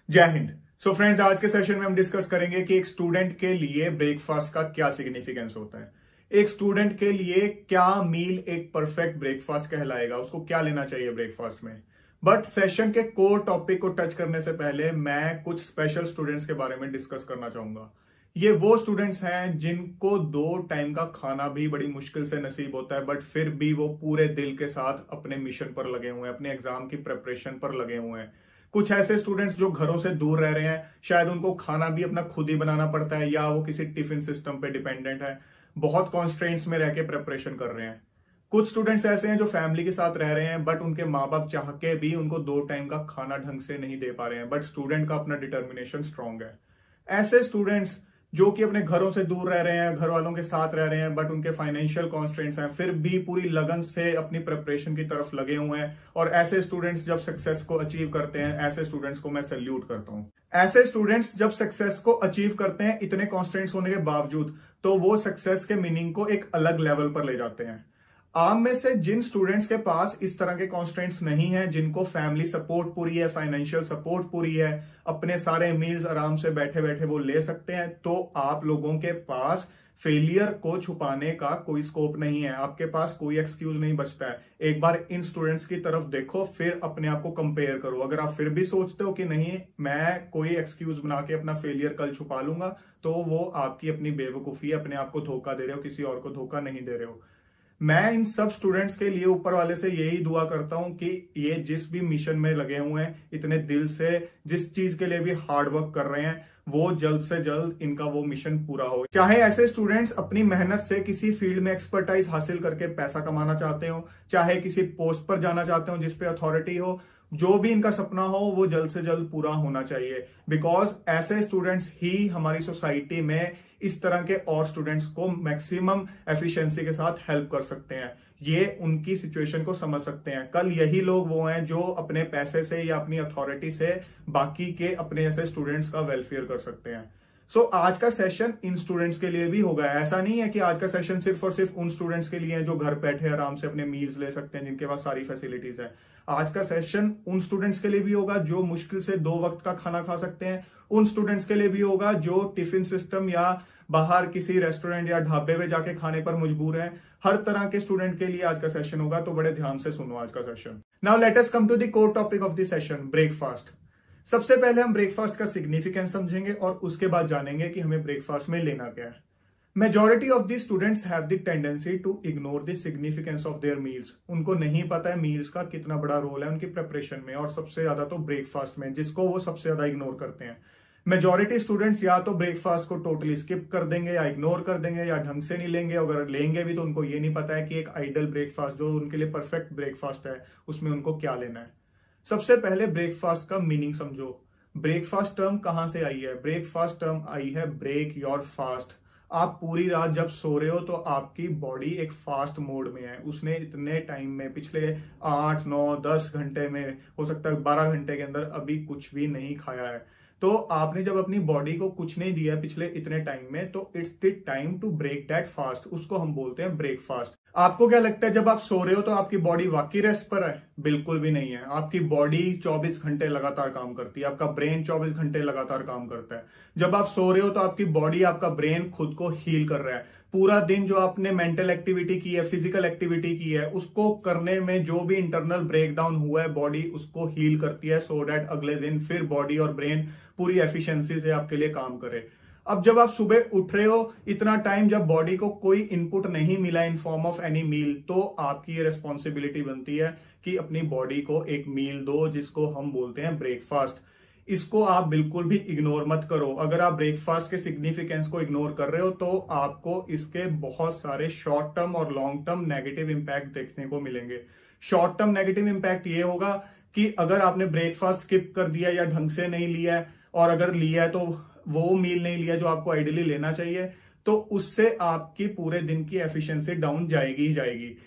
जय Hind. So friends, आज के सेशन में हम डिस्कस करेंगे कि एक स्टूडेंट के लिए ब्रेकफास्ट का क्या सिग्निफिकेंस होता है। एक स्टूडेंट के लिए क्या मील एक परफेक्ट ब्रेकफास्ट कहलाएगा, उसको क्या लेना चाहिए ब्रेकफास्ट में। बट सेशन के कोर टॉपिक को टच करने से पहले मैं कुछ स्पेशल स्टूडेंट्स के बारे में डिस्कस करना चाहूंगा। ये वो स्टूडेंट्स हैं जिनको 2 टाइम का खाना भी बड़ी मुश्किल से नसीब होता है, बट फिर भी वो पूरे दिल के साथ अपने मिशन पर लगे हुए हैं, अपने एग्जाम की प्रिपरेशन पर लगे हुए हैं। कुछ ऐसे स्टूडेंट्स जो घरों से दूर रह रहे हैं, शायद उनको खाना भी अपना खुद ही बनाना पड़ता है या वो किसी टिफिन सिस्टम पे डिपेंडेंट है, बहुत कॉन्स्ट्रेंट्स में रह के प्रिपरेशन कर रहे हैं। कुछ स्टूडेंट्स ऐसे हैं जो फैमिली के साथ रह रहे हैं, बट उनके माँ बाप चाह के भी उनको 2 टाइम का खाना ढंग से नहीं दे पा रहे हैं, बट स्टूडेंट का अपना डिटर्मिनेशन स्ट्रांग है। ऐसे स्टूडेंट्स जो कि अपने घरों से दूर रह रहे हैं, घर वालों के साथ रह रहे हैं, बट उनके फाइनेंशियल कॉन्स्ट्रेंट्स हैं, फिर भी पूरी लगन से अपनी प्रिपरेशन की तरफ लगे हुए हैं। और ऐसे स्टूडेंट्स जब सक्सेस को अचीव करते हैं, ऐसे स्टूडेंट्स को मैं सैल्यूट करता हूं। ऐसे स्टूडेंट्स जब सक्सेस को अचीव करते हैं इतने कॉन्स्ट्रेंट्स होने के बावजूद, तो वो सक्सेस के मीनिंग को एक अलग लेवल पर ले जाते हैं। आम में से जिन स्टूडेंट्स के पास इस तरह के कॉन्स्ट्रेंट्स नहीं है, जिनको फैमिली सपोर्ट पूरी है, फाइनेंशियल सपोर्ट पूरी है, अपने सारे मील्स आराम से बैठे बैठे वो ले सकते हैं, तो आप लोगों के पास फेलियर को छुपाने का कोई स्कोप नहीं है, आपके पास कोई एक्सक्यूज नहीं बचता है। एक बार इन स्टूडेंट्स की तरफ देखो, फिर अपने आप को कंपेयर करो। अगर आप फिर भी सोचते हो कि नहीं, मैं कोई एक्सक्यूज बना के अपना फेलियर कल छुपा लूंगा, तो वो आपकी अपनी बेवकूफी है, अपने आप को धोखा दे रहे हो, किसी और को धोखा नहीं दे रहे हो। मैं इन सब स्टूडेंट्स के लिए ऊपर वाले से यही दुआ करता हूं कि ये जिस भी मिशन में लगे हुए हैं, इतने दिल से जिस चीज के लिए भी हार्ड वर्क कर रहे हैं, वो जल्द से जल्द इनका वो मिशन पूरा हो। चाहे ऐसे स्टूडेंट्स अपनी मेहनत से किसी फील्ड में एक्सपर्टाइज हासिल करके पैसा कमाना चाहते हो, चाहे किसी पोस्ट पर जाना चाहते हो जिसपे अथॉरिटी हो, जो भी इनका सपना हो वो जल्द से जल्द पूरा होना चाहिए। बिकॉज ऐसे स्टूडेंट्स ही हमारी सोसाइटी में इस तरह के और स्टूडेंट्स को मैक्सिमम एफिशिएंसी के साथ हेल्प कर सकते हैं, ये उनकी सिचुएशन को समझ सकते हैं। कल यही लोग वो हैं जो अपने पैसे से या अपनी अथॉरिटी से बाकी के अपने ऐसे स्टूडेंट्स का वेलफेयर कर सकते हैं। सो आज का सेशन इन स्टूडेंट्स के लिए भी होगा। ऐसा नहीं है कि आज का सेशन सिर्फ और सिर्फ उन स्टूडेंट्स के लिए है जो घर बैठे आराम से अपने मील्स ले सकते हैं, जिनके पास सारी फैसिलिटीज है। आज का सेशन उन स्टूडेंट्स के लिए भी होगा जो मुश्किल से 2 वक्त का खाना खा सकते हैं, उन स्टूडेंट्स के लिए भी होगा जो टिफिन सिस्टम या बाहर किसी रेस्टोरेंट या ढाबे में जाके खाने पर मजबूर है। हर तरह के स्टूडेंट के लिए आज का सेशन होगा, तो बड़े ध्यान से सुनो आज का session. Now let us come to the core topic of the session, breakfast. सबसे पहले हम ब्रेकफास्ट का सिग्निफिकेंस समझेंगे और उसके बाद जानेंगे कि हमें ब्रेकफास्ट में लेना क्या है। Majority of the students have the tendency to ignore the significance of their meals. उनको नहीं पता है मील्स का कितना बड़ा रोल है उनकी प्रिपरेशन में, और सबसे ज्यादा तो ब्रेकफास्ट में, जिसको वो सबसे ज्यादा इग्नोर करते हैं। मेजॉरिटी स्टूडेंट्स या तो ब्रेकफास्ट को टोटली स्किप कर देंगे या इग्नोर कर देंगे या ढंग से नहीं लेंगे। अगर लेंगे भी तो उनको ये नहीं पता है कि एक आइडियल ब्रेकफास्ट जो उनके लिए परफेक्ट ब्रेकफास्ट है, उसमें उनको क्या लेना है। सबसे पहले ब्रेकफास्ट का मीनिंग समझो। ब्रेकफास्ट टर्म कहां से आई है? ब्रेकफास्ट टर्म आई है ब्रेक योर फास्ट। आप पूरी रात जब सो रहे हो तो आपकी बॉडी एक फास्ट मोड में है, उसने इतने टाइम में, पिछले 8, 9, 10 घंटे में, हो सकता है 12 घंटे के अंदर अभी कुछ भी नहीं खाया है। तो आपने जब अपनी बॉडी को कुछ नहीं दिया पिछले इतने टाइम में, तो it's the time to break that fast. उसको हम बोलते हैं ब्रेकफास्ट। आपको क्या लगता है जब आप सो रहे हो तो आपकी बॉडी वाकई रेस्ट पर है? बिल्कुल भी नहीं है। आपकी बॉडी 24 घंटे लगातार काम करती है, आपका ब्रेन 24 घंटे लगातार काम करता है। जब आप सो रहे हो तो आपकी बॉडी, आपका ब्रेन खुद को हील कर रहा है। पूरा दिन जो आपने मेंटल एक्टिविटी की है, फिजिकल एक्टिविटी की है, उसको करने में जो भी इंटरनल ब्रेकडाउन हुआ है, बॉडी उसको हील करती है, सो दैट अगले दिन फिर बॉडी और ब्रेन पूरी एफिशिएंसी से आपके लिए काम करे। अब जब आप सुबह उठ रहे हो, इतना टाइम जब बॉडी को कोई इनपुट नहीं मिला in form of any meal, तो आपकी ये रिस्पॉन्सिबिलिटी बनती है कि अपनी बॉडी को एक मील दो, जिसको हम बोलते हैं ब्रेकफास्ट। इसको आप बिल्कुल भी इग्नोर मत करो। अगर आप ब्रेकफास्ट के सिग्निफिकेंस को इग्नोर कर रहे हो तो आपको इसके बहुत सारे शॉर्ट टर्म और लॉन्ग टर्म नेगेटिव इंपैक्ट देखने को मिलेंगे। शॉर्ट टर्म नेगेटिव इंपैक्ट ये होगा कि अगर आपने ब्रेकफास्ट स्किप कर दिया या ढंग से नहीं लिया है, और अगर लिया है तो वो मील नहीं लिया जो आपको आइडियली लेना चाहिए, तो उससे आपकी पूरे दिन की एफिशिएंसी डाउन जाएगी ही जाएगी।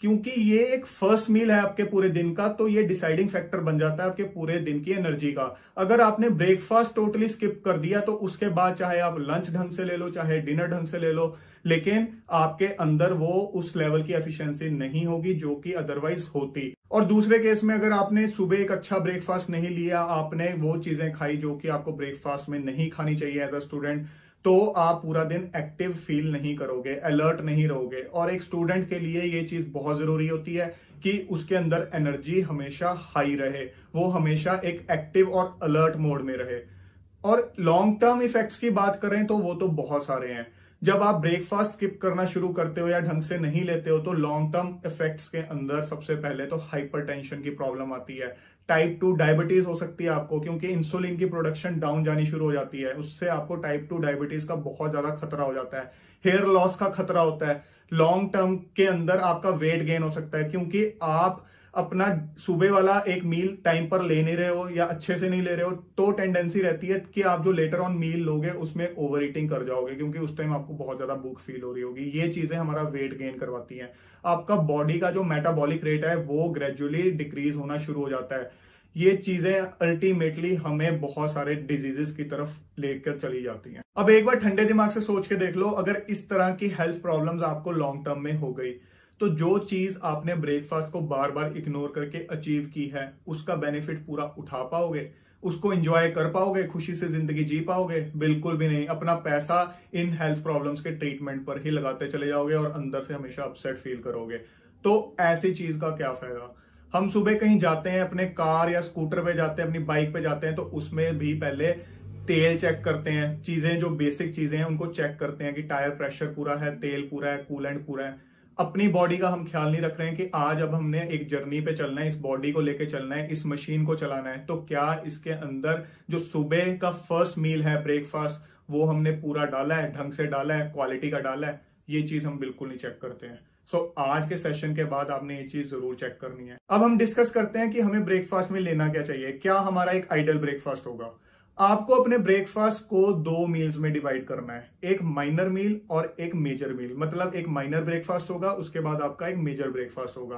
क्योंकि ये एक फर्स्ट मील है आपके पूरे दिन का, तो ये डिसाइडिंग फैक्टर बन जाता है आपके पूरे दिन की एनर्जी का। अगर आपने ब्रेकफास्ट टोटली स्किप कर दिया तो उसके बाद चाहे आप लंच ढंग से ले लो, चाहे डिनर ढंग से ले लो, लेकिन आपके अंदर वो उस लेवल की एफिशिएंसी नहीं होगी जो कि अदरवाइज होती। और दूसरे केस में अगर आपने सुबह एक अच्छा ब्रेकफास्ट नहीं लिया, आपने वो चीजें खाई जो कि आपको ब्रेकफास्ट में नहीं खानी चाहिए एज अ स्टूडेंट, तो आप पूरा दिन एक्टिव फील नहीं करोगे, अलर्ट नहीं रहोगे। और एक स्टूडेंट के लिए ये चीज बहुत जरूरी होती है कि उसके अंदर एनर्जी हमेशा हाई रहे, वो हमेशा एक एक्टिव और अलर्ट मोड में रहे। और लॉन्ग टर्म इफेक्ट्स की बात करें तो वो तो बहुत सारे हैं। जब आप ब्रेकफास्ट स्किप करना शुरू करते हो या ढंग से नहीं लेते हो तो लॉन्ग टर्म इफेक्ट्स के अंदर सबसे पहले तो हाइपरटेंशन की प्रॉब्लम आती है। टाइप 2 डायबिटीज हो सकती है आपको, क्योंकि इंसुलिन की प्रोडक्शन डाउन जानी शुरू हो जाती है, उससे आपको टाइप 2 डायबिटीज का बहुत ज्यादा खतरा हो जाता है। हेयर लॉस का खतरा होता है। लॉन्ग टर्म के अंदर आपका वेट गेन हो सकता है, क्योंकि आप अपना सुबह वाला एक मील टाइम पर ले नहीं रहे हो या अच्छे से नहीं ले रहे हो, तो टेंडेंसी रहती है कि आप जो लेटर ऑन मील लोगे उसमें ओवर ईटिंग कर जाओगे, क्योंकि उस टाइम आपको बहुत ज्यादा भूख फील हो रही होगी। ये चीजें हमारा वेट गेन करवाती हैं। आपका बॉडी का जो मेटाबॉलिक रेट है वो ग्रेजुअली डिक्रीज होना शुरू हो जाता है। ये चीजें अल्टीमेटली हमें बहुत सारे डिजीजेस की तरफ लेकर चली जाती हैं। अब एक बार ठंडे दिमाग से सोच के देख लो, अगर इस तरह की हेल्थ प्रॉब्लम्स आपको लॉन्ग टर्म में हो गई तो जो चीज आपने ब्रेकफास्ट को बार बार इग्नोर करके अचीव की है उसका बेनिफिट पूरा उठा पाओगे, उसको एंजॉय कर पाओगे, खुशी से जिंदगी जी पाओगे? बिल्कुल भी नहीं। अपना पैसा इन हेल्थ प्रॉब्लम्स के ट्रीटमेंट पर ही लगाते चले जाओगे और अंदर से हमेशा अपसेट फील करोगे। तो ऐसी चीज का क्या फायदा? हम सुबह कहीं जाते हैं, अपने कार या स्कूटर पे जाते हैं, अपनी बाइक पे जाते हैं, तो उसमें भी पहले तेल चेक करते हैं, चीजें जो बेसिक चीजें हैं उनको चेक करते हैं कि टायर प्रेशर पूरा है, तेल पूरा है, कूलेंट पूरा है। अपनी बॉडी का हम ख्याल नहीं रख रहे हैं कि आज अब हमने एक जर्नी पे चलना है, इस बॉडी को लेके चलना है, इस मशीन को चलाना है, तो क्या इसके अंदर जो सुबह का फर्स्ट मील है ब्रेकफास्ट वो हमने पूरा डाला है, ढंग से डाला है, क्वालिटी का डाला है? ये चीज हम बिल्कुल नहीं चेक करते हैं। आज के सेशन के बाद आपने ये चीज जरूर चेक करनी है। अब हम डिस्कस करते हैं कि हमें ब्रेकफास्ट में लेना क्या चाहिए, क्या हमारा एक आइडियल ब्रेकफास्ट होगा। आपको अपने ब्रेकफास्ट को 2 मील्स में डिवाइड करना है, एक माइनर मील और एक मेजर मील। मतलब एक माइनर ब्रेकफास्ट होगा, उसके बाद आपका एक मेजर ब्रेकफास्ट होगा।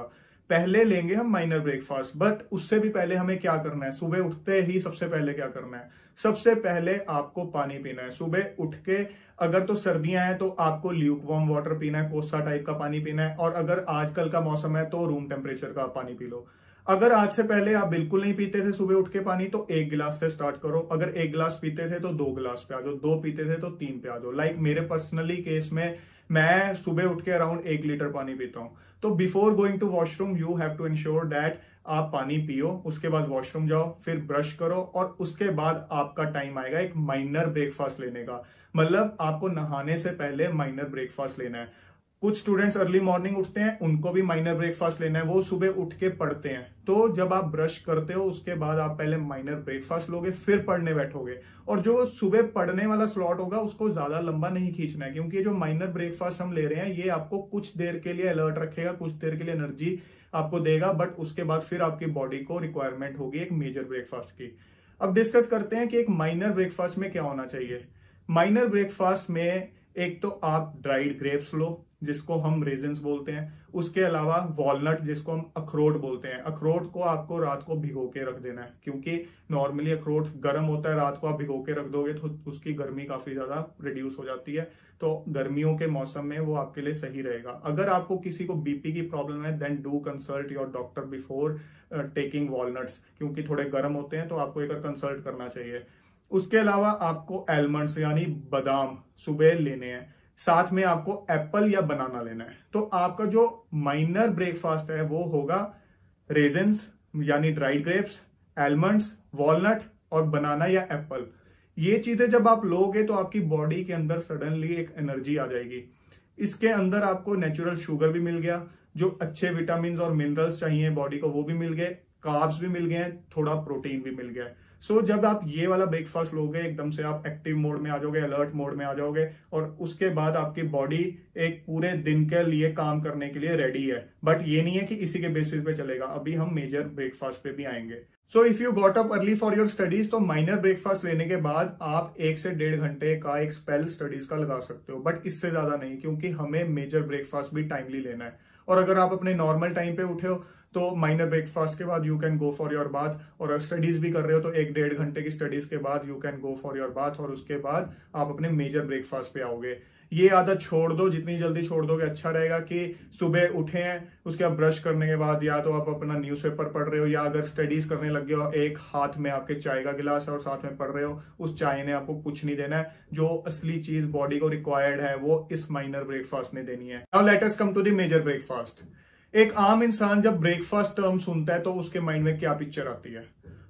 पहले लेंगे हम माइनर ब्रेकफास्ट, बट उससे भी पहले हमें क्या करना है? सुबह उठते ही सबसे पहले क्या करना है? सबसे पहले आपको पानी पीना है। सुबह उठ के अगर तो सर्दियां हैं तो आपको ल्यूक वार्म वाटर पीना है, कोसा टाइप का पानी पीना है, और अगर आजकल का मौसम है तो रूम टेम्परेचर का पानी पी लो। अगर आज से पहले आप बिल्कुल नहीं पीते थे सुबह उठ के पानी, तो 1 गिलास से स्टार्ट करो। अगर 1 गिलास पीते थे तो 2 गिलास पे आ जाओ, 2 पीते थे तो 3 पे आ जाओ। लाइक मेरे पर्सनली केस में मैं सुबह उठ के अराउंड 1 लीटर पानी पीता हूं। तो before going to washroom you have to ensure that आप पानी पियो, उसके बाद वॉशरूम जाओ, फिर ब्रश करो, और उसके बाद आपका टाइम आएगा एक माइनर ब्रेकफास्ट लेने का। मतलब आपको नहाने से पहले माइनर ब्रेकफास्ट लेना है। कुछ स्टूडेंट्स अर्ली मॉर्निंग उठते हैं, उनको भी माइनर ब्रेकफास्ट लेना है, वो सुबह उठ के पढ़ते हैं। तो जब आप ब्रश करते हो उसके बाद आप पहले माइनर ब्रेकफास्ट लोगे, फिर पढ़ने बैठोगे। और जो सुबह पढ़ने वाला स्लॉट होगा उसको ज्यादा लंबा नहीं खींचना है, क्योंकि जो माइनर ब्रेकफास्ट हम ले रहे हैं ये आपको कुछ देर के लिए अलर्ट रखेगा, कुछ देर के लिए एनर्जी आपको देगा, बट उसके बाद फिर आपकी बॉडी को रिक्वायरमेंट होगी एक मेजर ब्रेकफास्ट की। अब डिस्कस करते हैं कि एक माइनर ब्रेकफास्ट में क्या होना चाहिए। माइनर ब्रेकफास्ट में एक तो आप ड्राइड ग्रेप्स लो, जिसको हम रेजिन्स बोलते हैं। उसके अलावा वॉलनट, जिसको हम अखरोट बोलते हैं। अखरोट को आपको रात को भिगो के रख देना है, क्योंकि नॉर्मली अखरोट गर्म होता है, रात को आप भिगो के रख दोगे तो उसकी गर्मी काफी ज्यादा रिड्यूस हो जाती है। तो गर्मियों के मौसम में वो आपके लिए सही रहेगा। अगर आपको किसी को बीपी की प्रॉब्लम है then do consult your doctor before taking walnuts, क्योंकि थोड़े गर्म होते हैं तो आपको एक कंसल्ट करना चाहिए। उसके अलावा आपको एलमंड्स यानी बादाम सुबह लेने हैं, साथ में आपको एप्पल या बनाना लेना है। तो आपका जो माइनर ब्रेकफास्ट है वो होगा रेजिन्स यानी ड्राइड ग्रेप्स, एलमंड्स, वॉलनट और बनाना या एप्पल। ये चीजें जब आप लोगे तो आपकी बॉडी के अंदर सडनली एक एनर्जी आ जाएगी। इसके अंदर आपको नेचुरल शुगर भी मिल गया, जो अच्छे विटामिन और मिनरल्स चाहिए बॉडी को वो भी मिल गए, कार्ब्स भी मिल गए, थोड़ा प्रोटीन भी मिल गया। सो जब आप ये वाला ब्रेकफास्ट लोगे एकदम से आप एक्टिव मोड में आ जाओगे, अलर्ट मोड में आ जाओगे, और उसके बाद आपकी बॉडी एक पूरे दिन के लिए काम करने के लिए रेडी है। बट ये नहीं है कि इसी के बेसिस पे चलेगा, अभी हम मेजर ब्रेकफास्ट पे भी आएंगे। So if you got up early for your studies, तो माइनर ब्रेकफास्ट लेने के बाद आप 1 से 1.5 घंटे का एक स्पेल स्टडीज का लगा सकते हो, बट इससे ज्यादा नहीं, क्योंकि हमें मेजर ब्रेकफास्ट भी टाइमली लेना है। और अगर आप अपने नॉर्मल टाइम पे उठे हो तो माइनर ब्रेकफास्ट के बाद you can go for your bath, और स्टडीज भी कर रहे हो तो 1-1.5 घंटे की स्टडीज के बाद you can go for your bath, और उसके बाद आप अपने मेजर ब्रेकफास्ट पे आओगे। ये आदत छोड़ दो, जितनी जल्दी छोड़ दोगे अच्छा रहेगा कि सुबह उठे हैं उसके बाद ब्रश करने के बाद या तो आप अपना न्यूज़पेपर पढ़ रहे हो, या अगर स्टडीज करने लग गए हो एक हाथ में आपके चाय का गिलास है और साथ में पढ़ रहे हो, उस चाय ने आपको कुछ नहीं देना है। जो असली चीज बॉडी को रिक्वायर्ड है वो इस माइनर ब्रेकफास्ट ने देनी है। Now let us come to the major breakfast. एक आम इंसान जब ब्रेकफास्ट टर्म सुनता है तो उसके माइंड में क्या पिक्चर आती है?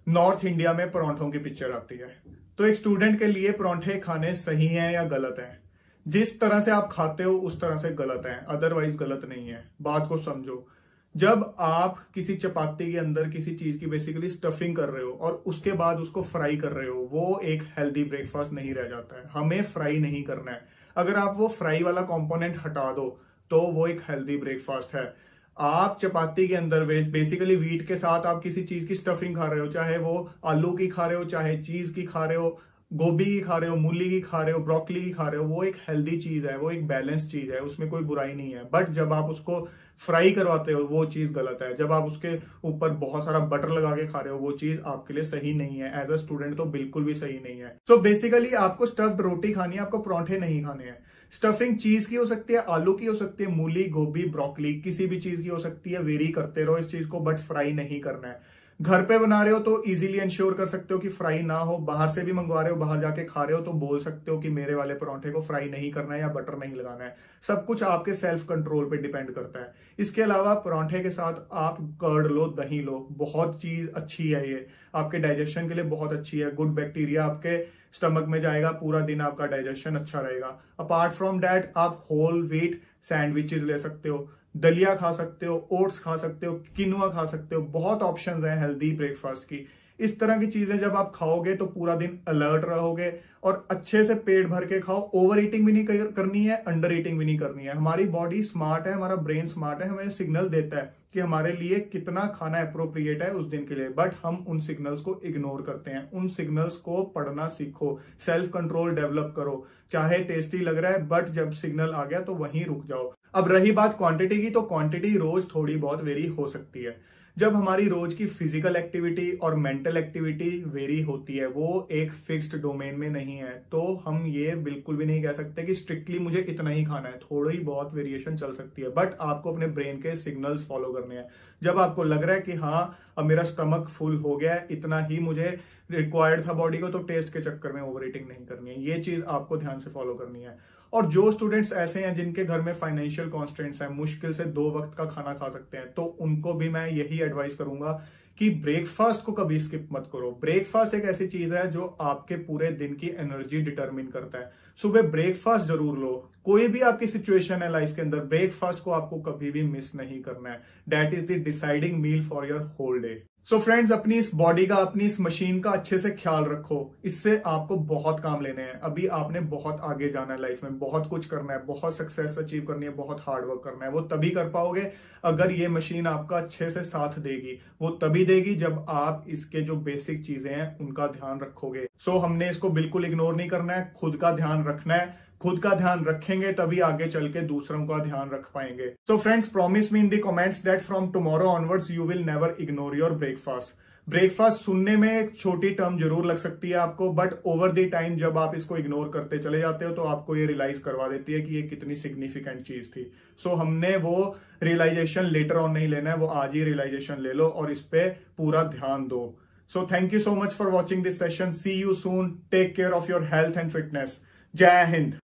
नॉर्थ इंडिया में परांठों की पिक्चर आती है। तो एक स्टूडेंट के लिए परांठे खाने सही हैं या गलत हैं? जिस तरह से आप खाते हो उस तरह से गलत है, अदरवाइज गलत नहीं है। बात को समझो, जब आप किसी चपाती के अंदर किसी चीज की बेसिकली स्टफिंग कर रहे हो और उसके बाद उसको फ्राई कर रहे हो, वो एक हेल्दी ब्रेकफास्ट नहीं रह जाता है। हमें फ्राई नहीं करना है। अगर आप वो फ्राई वाला कंपोनेंट हटा दो तो वो एक हेल्दी ब्रेकफास्ट है। आप चपाती के अंदर बेसिकली व्हीट के साथ आप किसी चीज की स्टफिंग खा रहे हो, चाहे वो आलू की खा रहे हो, चाहे चीज की खा रहे हो, गोभी की खा रहे हो, मूली की खा रहे हो, ब्रोकली की खा रहे हो, वो एक हेल्दी चीज है, वो एक बैलेंस चीज है, उसमें कोई बुराई नहीं है। बट जब आप उसको फ्राई करवाते हो वो चीज गलत है। जब आप उसके ऊपर बहुत सारा बटर लगा के खा रहे हो वो चीज आपके लिए सही नहीं है। एज अ स्टूडेंट तो बिल्कुल भी सही नहीं है। तो बेसिकली आपको स्टफ्ड रोटी खानी है, आपको परांठे नहीं खाने हैं। स्टफिंग चीज की हो सकती है, आलू की हो सकती है, मूली, गोभी, ब्रोकली, किसी भी चीज की हो सकती है। वेरी करते रहो इस चीज को, बट फ्राई नहीं करना है। घर पे बना रहे हो तो इजीली इंश्योर कर सकते हो कि फ्राई ना हो। बाहर से भी मंगवा रहे हो, बाहर जाके खा रहे हो तो बोल सकते हो कि मेरे वाले परांठे को फ्राई नहीं करना है या बटर नहीं लगाना है। सब कुछ आपके सेल्फ कंट्रोल पे डिपेंड करता है। इसके अलावा परांठे के साथ आप कर्ड लो, दही लो, बहुत चीज अच्छी है ये, आपके डाइजेशन के लिए बहुत अच्छी है। गुड बैक्टीरिया आपके स्टमक में जाएगा, पूरा दिन आपका डाइजेशन अच्छा रहेगा। अपार्ट फ्रॉम दैट आप होल व्हीट सैंडविचेस ले सकते हो, दलिया खा सकते हो, ओट्स खा सकते हो, किनुआ खा सकते हो। बहुत ऑप्शंस हैं हेल्दी ब्रेकफास्ट की। इस तरह की चीजें जब आप खाओगे तो पूरा दिन अलर्ट रहोगे और अच्छे से पेट भर के खाओ। ओवर ईटिंग भी नहीं करनी है, अंडर ईटिंग भी नहीं करनी है। हमारी बॉडी स्मार्ट है, हमारा ब्रेन स्मार्ट है, हमें सिग्नल देता है कि हमारे लिए कितना खाना अप्रोप्रिएट है उस दिन के लिए। बट हम उन सिग्नल्स को इग्नोर करते हैं। उन सिग्नल्स को पढ़ना सीखो, सेल्फ कंट्रोल डेवलप करो। चाहे टेस्टी लग रहा है बट जब सिग्नल आ गया तो वहीं रुक जाओ। अब रही बात क्वांटिटी की, तो क्वांटिटी रोज थोड़ी बहुत वेरी हो सकती है। जब हमारी रोज की फिजिकल एक्टिविटी और मेंटल एक्टिविटी वेरी होती है, वो एक फिक्स्ड डोमेन में नहीं है, तो हम ये बिल्कुल भी नहीं कह सकते कि स्ट्रिक्टली मुझे इतना ही खाना है। थोड़ी बहुत वेरिएशन चल सकती है, बट आपको अपने ब्रेन के सिग्नल्स फॉलो करने हैं। जब आपको लग रहा है कि हाँ अब मेरा स्टमक फुल हो गया है, इतना ही मुझे रिक्वायर्ड था बॉडी को, तो टेस्ट के चक्कर में ओवर ईटिंग नहीं करनी है। ये चीज आपको ध्यान से फॉलो करनी है। और जो स्टूडेंट्स ऐसे हैं जिनके घर में फाइनेंशियल कॉन्स्टेंट्स हैं, मुश्किल से 2 वक्त का खाना खा सकते हैं, तो उनको भी मैं यही एडवाइस करूंगा कि ब्रेकफास्ट को कभी स्किप मत करो। ब्रेकफास्ट एक ऐसी चीज है जो आपके पूरे दिन की एनर्जी डिटरमिन करता है। सुबह ब्रेकफास्ट जरूर लो। कोई भी आपकी सिचुएशन है लाइफ के अंदर, ब्रेकफास्ट को आपको कभी भी मिस नहीं करना है। That is the deciding meal for your whole day. So friends, अपनी इस बॉडी का, अपनी इस मशीन का अच्छे से ख्याल रखो। इससे आपको बहुत काम लेने हैं। अभी आपने बहुत आगे जाना है लाइफ में, बहुत कुछ करना है, बहुत सक्सेस अचीव करनी है, बहुत हार्ड वर्क करना है। वो तभी कर पाओगे अगर ये मशीन आपका अच्छे से साथ देगी। वो तभी देगी जब आप इसके जो बेसिक चीजें हैं उनका ध्यान रखोगे। सो हमने इसको बिल्कुल इग्नोर नहीं करना है, खुद का ध्यान रखना है। खुद का ध्यान रखेंगे तभी आगे चल के दूसरों का ध्यान रख पाएंगे। So friends, promise me in the comments that from tomorrow onwards you will never ignore your breakfast. Breakfast सुनने में एक छोटी टर्म जरूर लग सकती है आपको, बट ओवर द टाइम जब आप इसको इग्नोर करते चले जाते हो तो आपको ये रियलाइज करवा देती है कि ये कितनी सिग्निफिकेंट चीज थी। सो हमने वो रियलाइजेशन लेटर ऑन नहीं लेना है, वो आज ही रियलाइजेशन ले लो और इस पे पूरा ध्यान दो। So thank you so much for watching this session. See you soon. Take care of your health and fitness. जय हिंद।